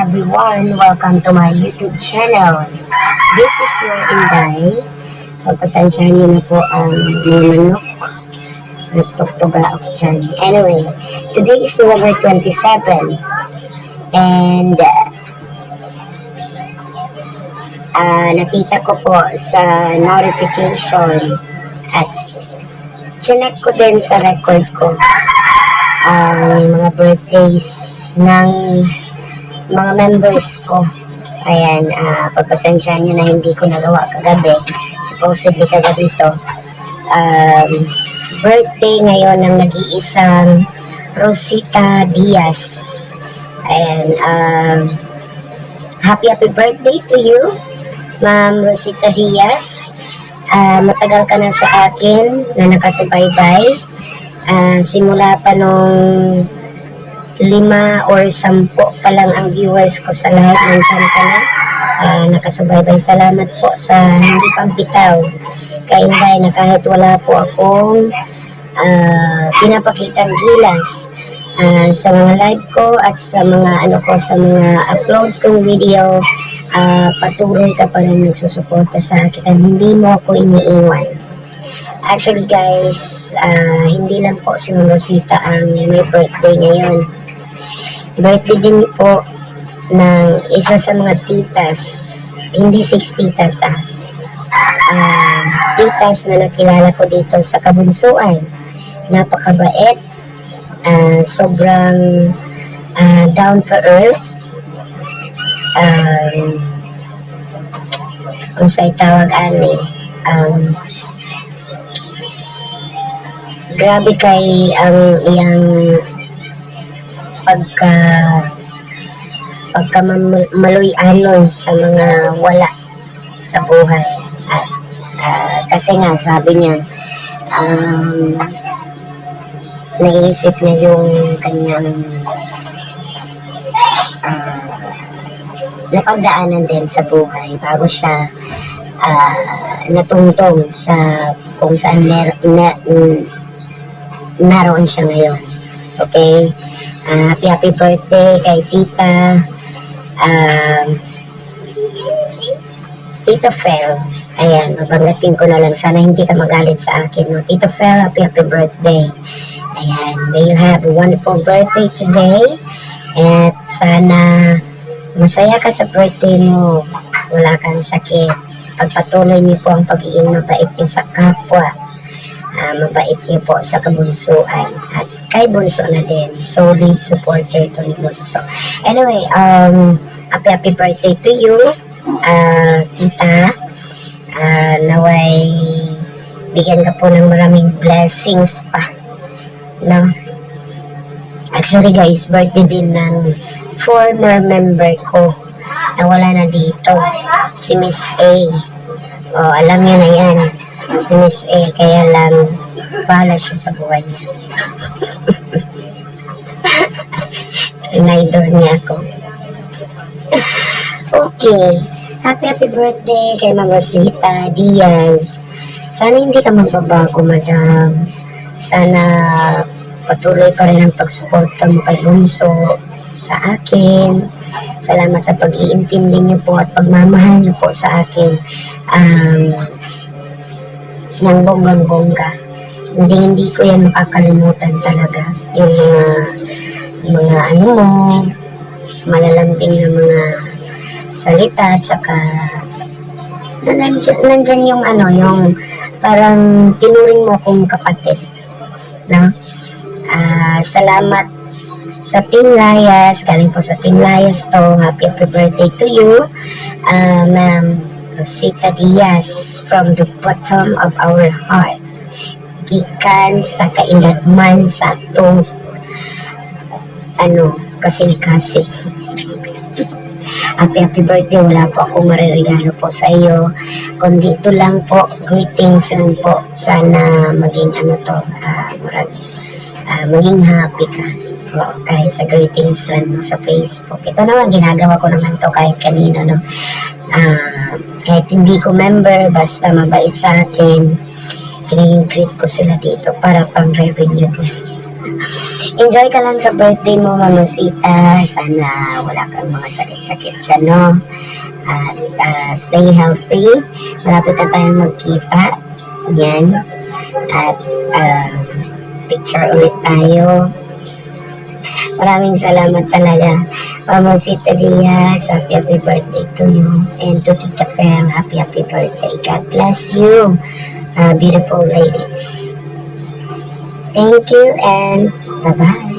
everyone, welcome to my YouTube channel. This is your Inday. Pagpasensyahan niyo na po ang mga manok. Nagtuktuga ako dyan. Anyway, today is November 27 and nakita ko po sa notification at chinek ko din sa record ko ang mga birthdays ng mga members ko. Ayan, pagpasensyahan nyo na hindi ko nagawa kagabi. Supposedly kagabi to. Birthday ngayon ng nag-iisang Rosita Diaz. Ayan, happy birthday to you, Ma'am Rosita Diaz. Matagal ka na sa akin na nakasubaybay. Simula pa nung 5 or 10 pa lang ang viewers ko sa live, nandiyan ka na. Nakasubaybay. Salamat po sa hindi pagbitaw kay Inday na kahit wala po akong pinapakitang gilas sa mga live ko at sa mga sa mga uploads kong video. Patuloy ka pa rin nagsusuporta sa akin at hindi mo ako iniiwan. Actually guys, hindi lang po si Rosita ang may birthday ngayon. Birthday din po ng isa sa mga titas, hindi 6 titas titas na nakilala ko dito sa Kabunsuan. Napakabait, sobrang down to earth, kung sa'y tawag grabe kay ang iyang pagka maluyanon sa mga wala sa buhay. Kasi nga sabi niya naisip niya yung kanyang napagdaanan din sa buhay bago siya natungtong sa kung saan naroon siya ngayon. Okay? Happy birthday kay Tita Tito Fel. Ayan, mabanggatin ko na lang. Sana hindi ka magalit sa akin. No? Tito Fel, happy birthday. Ayan, may you have a wonderful birthday today. At sana masaya ka sa birthday mo. Wala kang sakit. Pagpatuloy niyo po ang pagiging mabait niyo sa kapwa. Mabait niyo po sa kabunsuan. At kay Bunso na din. Solid supporter to ni Bunso. Anyway, happy birthday to you, Tita. Naway bigyan ka po ng maraming blessings pa. No? Actually guys, birthday din ng former member ko na wala na dito. Si Miss A. Alam niyo na yan. Si Miss A, kaya lang bahala siya sa buhay niya. Reminder niya ako. Okay. Happy birthday kay Ma'am Rosita Diaz. Sana hindi ka magbabago, madam. Sana patuloy pa rin ang pagsuporta mo kay Bunso sa akin. Salamat sa pag-iintindi niyo po at pagmamahal niyo po sa akin. Ng bonggang-bongga. Hindi ko yan makakalimutan talaga. Yung mga malalambing na mga salita, tsaka nandyan yung yung parang tinuring mo kong kapatid. No? Salamat sa Team Layas. Galing po sa Team Layas to. Happy birthday to you, Ma'am Rosita Diaz, from the bottom of our heart. Gikan sa kainagman sa atong kasi happy birthday. Wala po akong mariregalo po sa iyo, kundi ito lang po, greetings lang po. Sana maging maging happy ka kahit sa greetings lang mo sa Facebook. Ito naman, ginagawa ko naman to kahit kanino, no? Kahit hindi ko member, basta mabait sa akin, greet ko sila dito para pang revenue din. Enjoy ka lang sa birthday mo, Mamosita. Sana wala kang mga sakit-sakit dyan, no? At stay healthy. Malapit na tayong magkita. Yan. At picture ulit tayo. Maraming salamat talaga. Mamosita Diaz, happy birthday to you. And to Tita Fel, happy birthday. God bless you, beautiful ladies. Thank you and bye-bye.